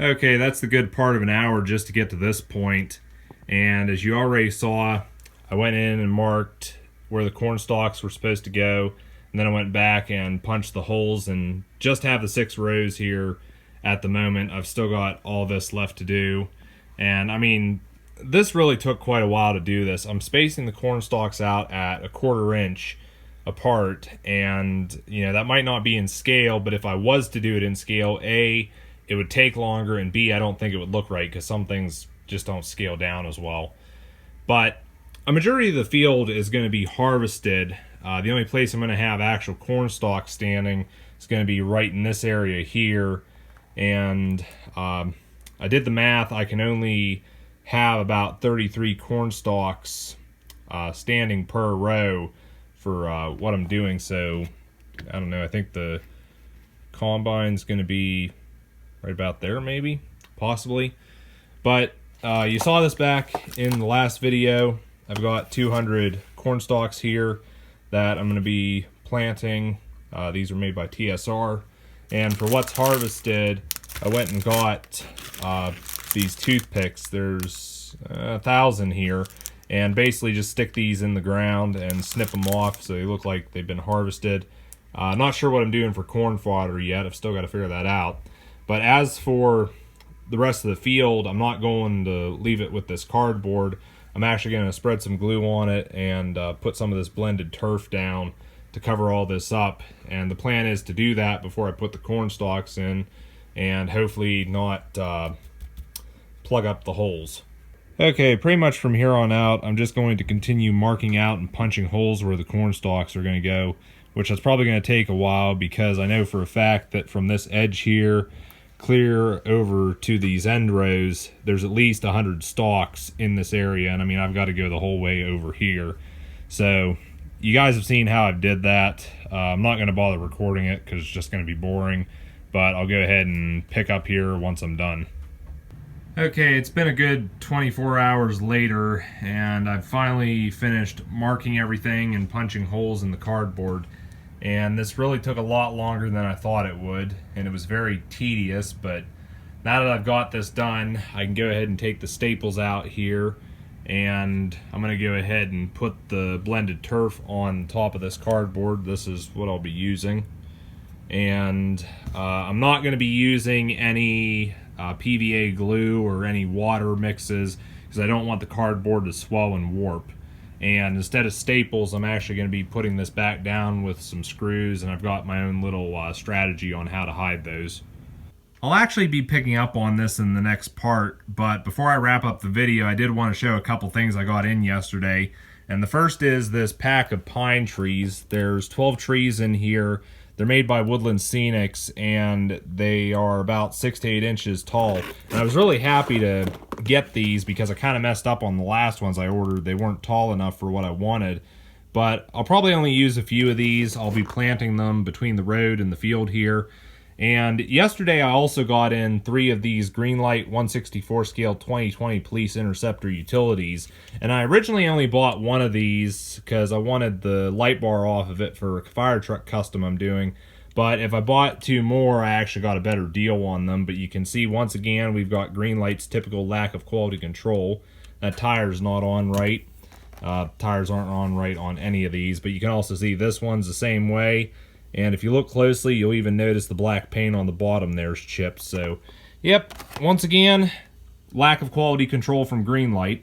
Okay, that's the good part of an hour just to get to this point. And as you already saw, I went in and marked where the corn stalks were supposed to go, and then I went back and punched the holes and just have the 6 rows here at the moment. I've still got all this left to do. And I mean, this really took quite a while to do this. I'm spacing the corn stalks out at 1/4 inch apart, and you know, that might not be in scale, but if I was to do it in scale, A, it would take longer, and B, I don't think it would look right because some things just don't scale down as well. But a majority of the field is going to be harvested. The only place I'm going to have actual corn stalks standing is going to be right in this area here. And I did the math. I can only have about 33 corn stalks standing per row for what I'm doing. So I don't know. I think the combine's going to be right about there, maybe, possibly. But you saw this back in the last video. I've got 200 corn stalks here that I'm going to be planting. These are made by TSR. And for what's harvested, I went and got these toothpicks. There's 1,000 here. And basically just stick these in the ground and snip them off so they look like they've been harvested. Not sure what I'm doing for corn fodder yet. I've still got to figure that out. But as for the rest of the field, I'm not going to leave it with this cardboard. I'm actually going to spread some glue on it and put some of this blended turf down to cover all this up. And the plan is to do that before I put the corn stalks in and hopefully not plug up the holes. Okay, pretty much from here on out, I'm just going to continue marking out and punching holes where the corn stalks are going to go, which is probably going to take a while because I know for a fact that from this edge here clear over to these end rows, there's at least 100 stalks in this area, and I mean, I've got to go the whole way over here. So you guys have seen how I did that. I'm not going to bother recording it because it's just going to be boring, but I'll go ahead and pick up here once I'm done. Okay, it's been a good 24 hours later, and I've finally finished marking everything and punching holes in the cardboard. And this really took a lot longer than I thought it would, and it was very tedious, but now that I've got this done, I can go ahead and take the staples out here, and I'm going to go ahead and put the blended turf on top of this cardboard. This is what I'll be using. And I'm not going to be using any PVA glue or any water mixes because I don't want the cardboard to swell and warp. And instead of staples, I'm actually going to be putting this back down with some screws, and I've got my own little strategy on how to hide those. I'll actually be picking up on this in the next part, but before I wrap up the video, I did want to show a couple things I got in yesterday. And the first is this pack of pine trees. There's 12 trees in here. They're made by Woodland Scenics, and they are about 6 to 8 inches tall. And I was really happy to get these because I kind of messed up on the last ones I ordered. They weren't tall enough for what I wanted. But I'll probably only use a few of these. I'll be planting them between the road and the field here. And yesterday I also got in 3 of these Greenlight 1/64 scale 2020 Police Interceptor utilities. And I originally only bought one of these because I wanted the light bar off of it for a fire truck custom I'm doing. But if I bought 2 more, I actually got a better deal on them. But you can see once again we've got Greenlight's typical lack of quality control. That tire's not on right. Tires aren't on right on any of these. But you can also see this one's the same way. And if you look closely, you'll even notice the black paint on the bottom there's chipped. So, yep, once again, lack of quality control from Greenlight.